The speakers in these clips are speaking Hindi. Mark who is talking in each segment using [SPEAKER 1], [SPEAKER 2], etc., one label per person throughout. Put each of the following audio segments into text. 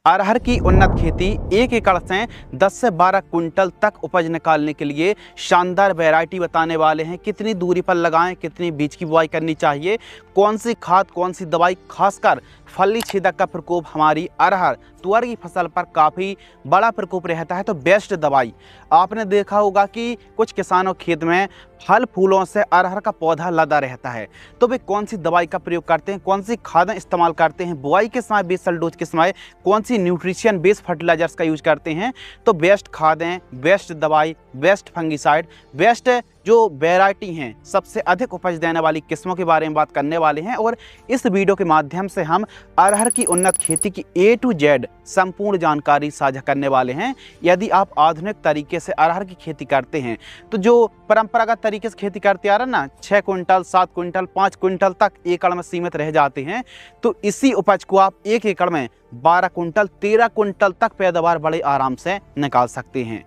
[SPEAKER 1] अरहर की उन्नत खेती 1 एकड़ से 10 से 12 कुंटल तक उपज निकालने के लिए शानदार वैरायटी बताने वाले हैं। कितनी दूरी पर लगाएं, कितनी बीज की बुआई करनी चाहिए, कौन सी खाद, कौन सी दवाई, खासकर फली छेदक का प्रकोप हमारी अरहर तुअर की फसल पर काफ़ी बड़ा प्रकोप रहता है, तो बेस्ट दवाई। आपने देखा होगा कि कुछ किसानों खेत में फल फूलों से अरहर का पौधा लदा रहता है, तो वे कौन सी दवाई का प्रयोग करते हैं, कौन सी खादें इस्तेमाल करते हैं, बुआई के समय, बेसल डोज के समय कौन सी न्यूट्रिशन बेस्ड फर्टिलाइजर्स का यूज करते हैं। तो बेस्ट खादें, बेस्ट दवाई, बेस्ट फंगिसाइड, बेस्ट जो वैरायटी हैं, सबसे अधिक उपज देने वाली किस्मों के बारे में बात करने वाले हैं। और इस वीडियो के माध्यम से हम अरहर की उन्नत खेती की A to Z संपूर्ण जानकारी साझा करने वाले हैं। यदि आप आधुनिक तरीके से अरहर की खेती करते हैं, तो जो परंपरागत तरीके से खेती करते आ रहे हैं ना, 6 कुंटल, 7 कुंटल, 5 कुंटल तक एकड़ में सीमित रह जाते हैं, तो इसी उपज को आप 1 एकड़ में 12 कुंटल, 13 कुंटल तक पैदावार बड़े आराम से निकाल सकते हैं।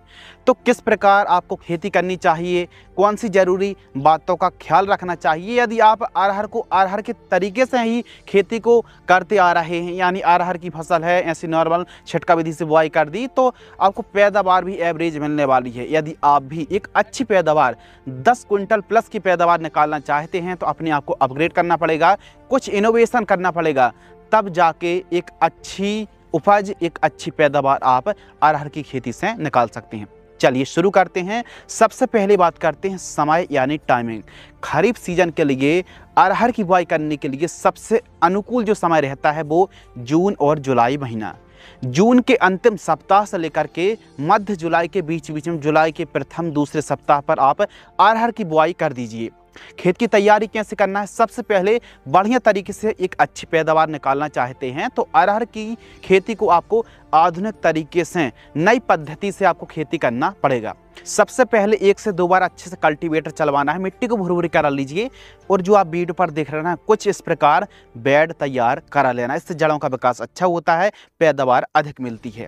[SPEAKER 1] तो किस प्रकार आपको खेती करनी चाहिए, कौन सी जरूरी बातों का ख्याल रखना चाहिए। यदि आप अरहर को अरहर के तरीके से ही खेती को करते आ रहे हैं, यानी अरहर की फसल है, ऐसी नॉर्मल छिटका विधि से बुआई कर दी, तो आपको पैदावार भी एवरेज मिलने वाली है। यदि आप भी एक अच्छी पैदावार 10 कुंटल प्लस की पैदावार निकालना चाहते हैं, तो अपने आप को अपग्रेड करना पड़ेगा, कुछ इनोवेशन करना पड़ेगा, तब जाके एक अच्छी उपज, एक अच्छी पैदावार आप अरहर की खेती से निकाल सकते हैं। चलिए शुरू करते हैं। सबसे पहले बात करते हैं समय यानी टाइमिंग। खरीफ सीजन के लिए अरहर की बुआई करने के लिए सबसे अनुकूल जो समय रहता है वो जून और जुलाई महीना। जून के अंतिम सप्ताह से लेकर के मध्य जुलाई के बीच में, जुलाई के प्रथम दूसरे सप्ताह पर आप अरहर की बुआई कर दीजिए। खेत की तैयारी कैसे करना है, सबसे पहले बढ़िया तरीके से एक अच्छी पैदावार निकालना चाहते हैं, तो अरहर की खेती को आपको आधुनिक तरीके से, नई पद्धति से आपको खेती करना पड़ेगा। सबसे पहले 1 से 2 बार अच्छे से कल्टीवेटर चलवाना है, मिट्टी को भुरभुरी करा लीजिए, और जो आप वीडियो पर देख रहे हैं कुछ इस प्रकार बेड तैयार करा लेना। इससे जड़ों का विकास अच्छा होता है, पैदावार अधिक मिलती है।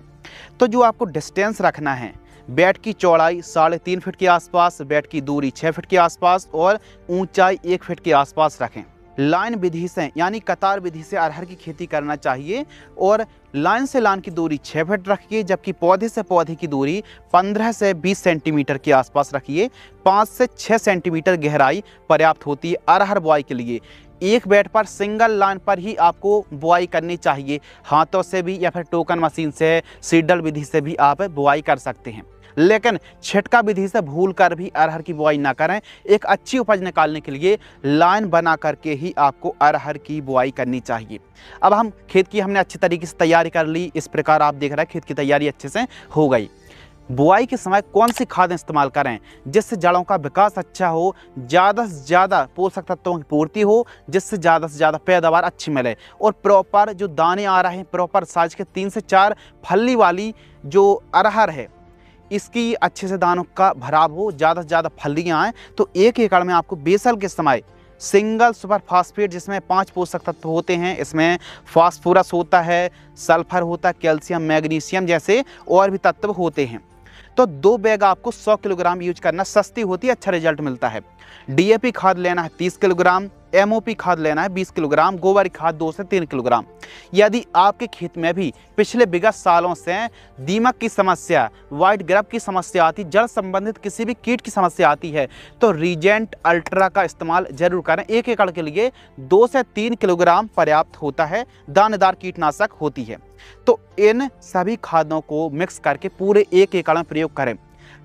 [SPEAKER 1] तो जो आपको डिस्टेंस रखना है, बेड की चौड़ाई 3.5 फीट के आसपास, बेड की दूरी 6 फीट के आसपास और ऊंचाई 1 फीट के आसपास रखें। लाइन विधि से यानी कतार विधि से अरहर की खेती करना चाहिए, और लाइन से लाइन की दूरी 6 फीट रखिए, जबकि पौधे से पौधे की दूरी 15 से 20 सेंटीमीटर के आसपास रखिए। 5 से 6 सेंटीमीटर गहराई पर्याप्त होती है अरहर बुआई के लिए। एक बेड पर सिंगल लाइन पर ही आपको बुआई करनी चाहिए। हाथों से भी या फिर टोकन मशीन से, सीडल विधि से भी आप बुआई कर सकते हैं, लेकिन छिटका विधि से भूल कर भी अरहर की बुआई ना करें। एक अच्छी उपज निकालने के लिए लाइन बना करके ही आपको अरहर की बुआई करनी चाहिए। अब हम खेत की हमने अच्छी तरीके से तैयारी कर ली। इस प्रकार आप देख रहे हैं खेत की तैयारी अच्छे से हो गई। बुआई के समय कौन सी खाद इस्तेमाल करें जिससे जड़ों का विकास अच्छा हो, ज़्यादा से ज़्यादा पोषक तत्वों की पूर्ति हो, जिससे ज़्यादा से ज़्यादा पैदावार अच्छी मिले, और प्रॉपर जो दाने आ रहे हैं, प्रॉपर साइज के 3 से 4 फली वाली जो अरहर है, इसकी अच्छे से दानों का भराव हो, ज़्यादा से ज़्यादा फलियाँ आएँ। तो 1 एकड़ में आपको बेसल के समय सिंगल सुपर फास्फेट, जिसमें 5 पोषक तत्व होते हैं, इसमें फास्फोरस होता है, सल्फर होता है, कैल्शियम, मैग्नीशियम जैसे और भी तत्व होते हैं, तो 2 बैग आपको 100 किलोग्राम यूज करना। सस्ती होती है, अच्छा रिजल्ट मिलता है। DAP खाद लेना है 30 किलोग्राम, MOP खाद लेना है 20 किलोग्राम, गोबर खाद 2 से 3 किलोग्राम। यदि आपके खेत में भी पिछले विगत सालों से दीमक की समस्या, व्हाइट ग्रब की समस्या आती, जड़ संबंधित किसी भी कीट की समस्या आती है, तो रीजेंट अल्ट्रा का इस्तेमाल जरूर करें। 1 एकड़ के लिए 2 से 3 किलोग्राम पर्याप्त होता है, दानेदार कीटनाशक होती है। तो इन सभी खादों को मिक्स करके पूरे 1 एकड़ में प्रयोग करें।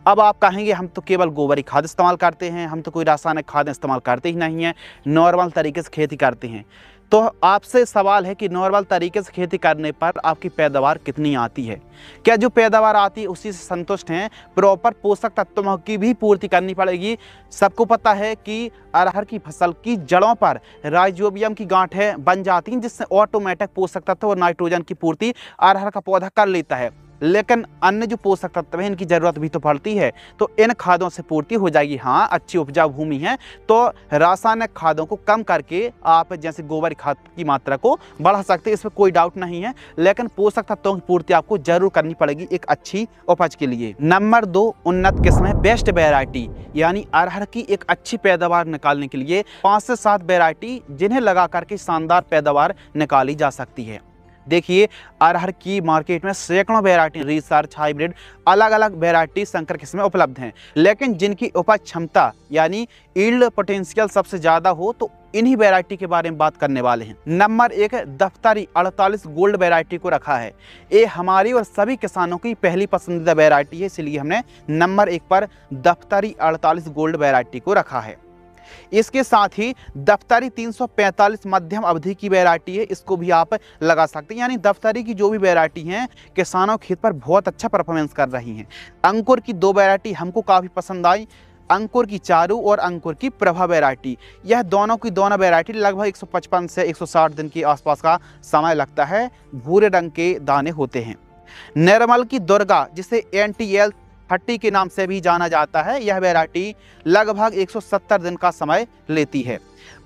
[SPEAKER 1] अब आप कहेंगे हम तो केवल गोबरी खाद इस्तेमाल करते हैं, हम तो कोई रासायनिक खाद इस्तेमाल करते ही नहीं हैं, नॉर्मल तरीके से खेती करते हैं। तो आपसे सवाल है कि नॉर्मल तरीके से खेती करने पर आपकी पैदावार कितनी आती है? क्या जो पैदावार आती है उसी से संतुष्ट हैं? प्रॉपर पोषक तत्वों की भी पूर्ति करनी पड़ेगी। सबको पता है कि अरहर की फसल की जड़ों पर राइजोबियम की गांठें बन जाती हैं, जिससे ऑटोमेटिक पोषक तत्व और नाइट्रोजन की पूर्ति अरहर का पौधा कर लेता है, लेकिन अन्य जो पोषक तत्व हैं इनकी ज़रूरत भी तो पड़ती है, तो इन खादों से पूर्ति हो जाएगी। हाँ, अच्छी उपजाऊ भूमि है तो रासायनिक खादों को कम करके आप जैसे गोबर खाद की मात्रा को बढ़ा सकते हैं, इसमें कोई डाउट नहीं है, लेकिन पोषक तत्वों की पूर्ति आपको जरूर करनी पड़ेगी एक अच्छी उपज के लिए। नंबर 2, उन्नत किस्में, बेस्ट वैरायटी, यानी अरहर की एक अच्छी पैदावार निकालने के लिए 5 से 7 वैरायटी जिन्हें लगा करके शानदार पैदावार निकाली जा सकती है। देखिए अरहर की मार्केट में सैकड़ों वैरायटी रिसर्च हाइब्रिड अलग अलग वैरायटी संकर किस्में उपलब्ध हैं, लेकिन जिनकी उपज क्षमता यानी यील्ड पोटेंशियल सबसे ज़्यादा हो तो इन्हीं वैरायटी के बारे में बात करने वाले हैं। नंबर 1 दफ्तारी 48 गोल्ड वैरायटी को रखा है। ये हमारी और सभी किसानों की पहली पसंदीदा वैरायटी है, इसलिए हमने नंबर 1 पर दफ्तारी 48 गोल्ड वैरायटी को रखा है। इसके साथ ही दफ्तारी 345 मध्यम अवधि की वैरायटी है, इसको भी आप लगा सकते हैं। यानी दफ्तारी की जो भी वैरायटी हैं किसानों के हित पर बहुत अच्छा परफॉर्मेंस कर रही हैं। अंकुर की 2 वैरायटी हमको काफ़ी पसंद आई, अंकुर की चारू और अंकुर की प्रभा वैरायटी। यह दोनों की दोनों वैरायटी लगभग 155 से 160 दिन के आसपास का समय लगता है। भूरे रंग के दाने होते हैं। निर्मल की दुर्गा जिसे NTL 30 के नाम से भी जाना जाता है, यह वैरायटी लगभग 170 दिन का समय लेती है।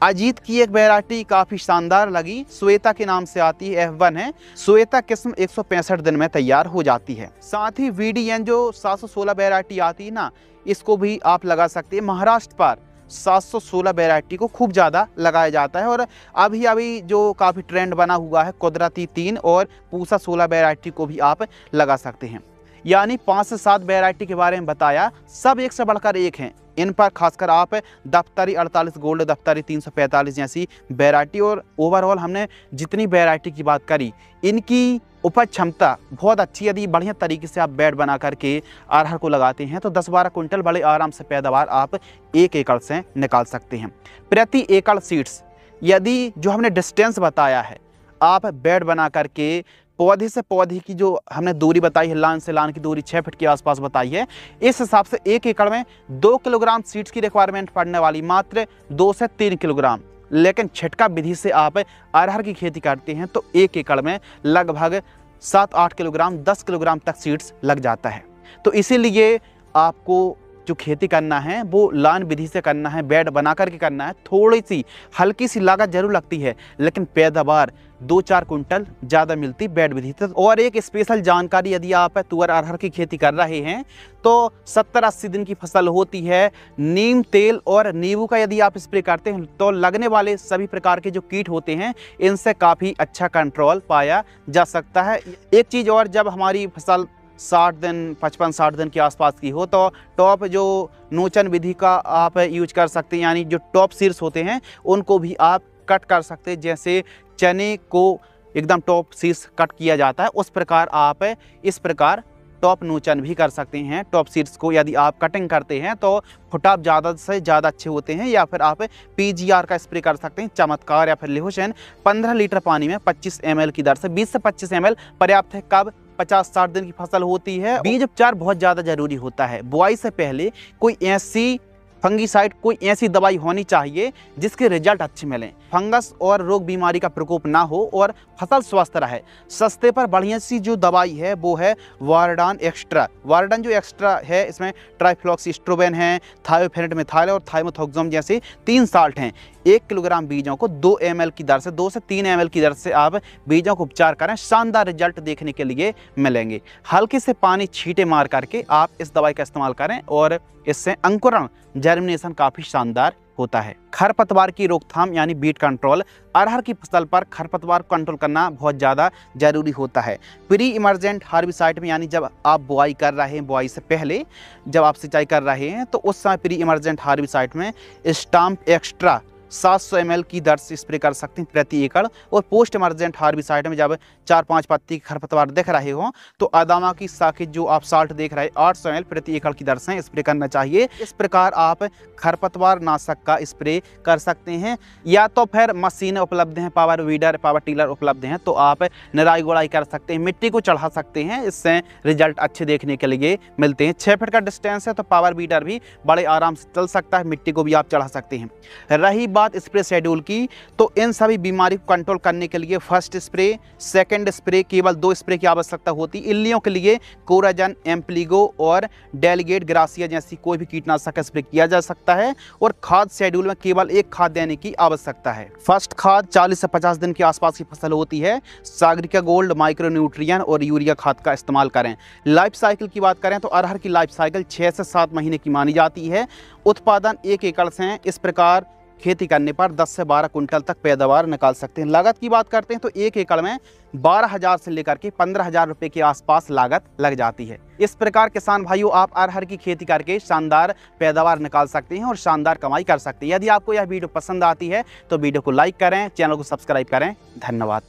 [SPEAKER 1] अजीत की एक वैरायटी काफ़ी शानदार लगी, श्वेता के नाम से आती है, F1 है। श्वेता किस्म 165 दिन में तैयार हो जाती है। साथ ही VDN जो 716 वैरायटी आती है ना, इसको भी आप लगा सकते हैं। महाराष्ट्र पर 716 वैरायटी को खूब ज़्यादा लगाया जाता है और अभी जो काफ़ी ट्रेंड बना हुआ है कुदरती 3 और पूसा 16 वैरायटी को भी आप लगा सकते हैं। यानी 5 से 7 वैरायटी के बारे में बताया, सब एक से बढ़कर एक हैं। इन पर खासकर आप दफ्तारी 48 गोल्ड, दफ्तारी 345 जैसी वैरायटी और ओवरऑल हमने जितनी वैरायटी की बात करी, इनकी उपज क्षमता बहुत अच्छी। यदि बढ़िया तरीके से आप बेड बना करके अरहर को लगाते हैं तो 10-12 कुंटल बड़े आराम से पैदावार आप 1 एकड़ से निकाल सकते हैं। प्रति एकड़ सीड्स यदि जो हमने डिस्टेंस बताया है, आप बेड बना करके पौधे से पौधे की जो हमने दूरी बताई है, लान से लान की दूरी 6 फीट के आसपास बताई है, इस हिसाब से 1 एकड़ में 2 किलोग्राम सीड्स की रिक्वायरमेंट पड़ने वाली, मात्र 2 से 3 किलोग्राम। लेकिन छिटका विधि से आप अरहर की खेती करते हैं तो 1 एकड़ में लगभग 7-8 किलोग्राम 10 किलोग्राम तक सीड्स लग जाता है। तो इसीलिए आपको जो खेती करना है वो लान विधि से करना है, बेड बना करके करना है। थोड़ी सी हल्की सी लागत जरूर लगती है, लेकिन पैदावार 2-4 कुंटल ज़्यादा मिलती बेड विधि से। और एक स्पेशल जानकारी, यदि आप तुअर अरहर की खेती कर रहे हैं तो 70-80 दिन की फसल होती है। नीम तेल और नींबू का यदि आप स्प्रे करते हैं तो लगने वाले सभी प्रकार के जो कीट होते हैं इनसे काफ़ी अच्छा कंट्रोल पाया जा सकता है। एक चीज़ और, जब हमारी फसल 60 दिन 55-60 दिन के आसपास की हो तो टॉप जो नोचन विधि का आप यूज कर सकते हैं। यानी जो टॉप सीड्स होते हैं उनको भी आप कट कर सकते हैं। जैसे चने को एकदम टॉप सीड्स कट किया जाता है, उस प्रकार आप इस प्रकार टॉप नोचन भी कर सकते हैं। टॉप सीड्स को यदि आप कटिंग करते हैं तो फुटाव ज़्यादा से ज़्यादा अच्छे होते हैं। या फिर आप PGR का स्प्रे कर सकते हैं, चमत्कार या फिर लिहोशन। 15 लीटर पानी में 25 ml की दर से 20 से 25 ml पर्याप्त है। कब 50-60 दिन की फसल होती है। बीज उपचार बहुत ज़्यादा जरूरी होता है। बुआई से पहले कोई ऐसी फंगीसाइड, कोई ऐसी दवाई होनी चाहिए जिसके रिजल्ट अच्छे मिलें, फंगस और रोग बीमारी का प्रकोप ना हो और फसल स्वस्थ रहे। सस्ते पर बढ़िया सी जो दवाई है वो है वारडान एक्स्ट्रा। वारडान जो एक्स्ट्रा है इसमें ट्राइफ्लॉक्सीस्ट्रोबिन है, थायोफेनेट मिथाइल और थाइमोथोक्सोम जैसे 3 साल्ट हैं। 1 किलोग्राम बीजों को 2 ml की दर से 2 से 3 ml की दर से आप बीजों को उपचार करें, शानदार रिजल्ट देखने के लिए मिलेंगे। हल्के से पानी छींटे मार करके आप इस दवाई का इस्तेमाल करें और इससे अंकुरण जर्मिनेशन काफ़ी शानदार होता है। खरपतवार की रोकथाम यानी बीट कंट्रोल। अरहर की फसल पर खरपतवार कंट्रोल करना बहुत ज़्यादा जरूरी होता है। प्री इमरजेंट हार्बिसाइड में, यानी जब आप बुआई कर रहे हैं, बुआई से पहले जब आप सिंचाई कर रहे हैं तो उस समय प्री इमरजेंट हार्बिसाइड में स्टाम्प एक्स्ट्रा 700 ml की दर से स्प्रे कर सकते हैं प्रति एकड़। और पोस्ट इमरजेंट हार्बिसाइड में जब 4-5 पत्ती खरपतवार दिख रहे हो तो अदामा की साकिट जो आप साल्ट देख रहे हैं 800 ml प्रति एकड़ की दर से स्प्रे करना चाहिए। इस प्रकार आप खरपतवार नाशक का स्प्रे कर सकते हैं। या तो फिर मशीनें उपलब्ध हैं, पावर वीडर, पावर टीलर उपलब्ध हैं, तो आप निराई गुड़ाई कर सकते हैं, मिट्टी को चढ़ा सकते हैं। इससे रिजल्ट अच्छे देखने के लिए मिलते हैं। 6 फीट का डिस्टेंस है तो पावर वीडर भी बड़े आराम से चल सकता है, मिट्टी को भी आप चढ़ा सकते हैं। रही बात स्प्रे शेड्यूल की, तो इन सभी बीमारी को कंट्रोल करने के लिए फर्स्ट स्प्रे, सेकंड स्प्रे, केवल 2 स्प्रे की आवश्यकता होती है। इल्लियों के लिए कोराजन, एम्प्लीगो और डेलीगेट ग्रासिया जैसी कोई भी कीटनाशक स्प्रे किया जा सकता है। और खाद शेड्यूल में केवल 1 खाद देने की आवश्यकता है। फर्स्ट खाद 40 से 50 दिन के आसपास की फसल होती है। सागरिका गोल्ड, माइक्रोन्यूट्रिएंट और यूरिया खाद का इस्तेमाल करें। लाइफ साइकिल की बात करें तो अरहर की लाइफ साइकिल 6 से 7 महीने की मानी जाती है। उत्पादन 1 एकड़ से इस प्रकार खेती करने पर 10 से 12 कुंटल तक पैदावार निकाल सकते हैं। लागत की बात करते हैं तो 1 एकड़ में 12,000 से लेकर के 15,000 रुपये के आसपास लागत लग जाती है। इस प्रकार किसान भाइयों, आप अरहर की खेती करके शानदार पैदावार निकाल सकते हैं और शानदार कमाई कर सकते हैं। यदि आपको यह वीडियो पसंद आती है तो वीडियो को लाइक करें, चैनल को सब्सक्राइब करें। धन्यवाद।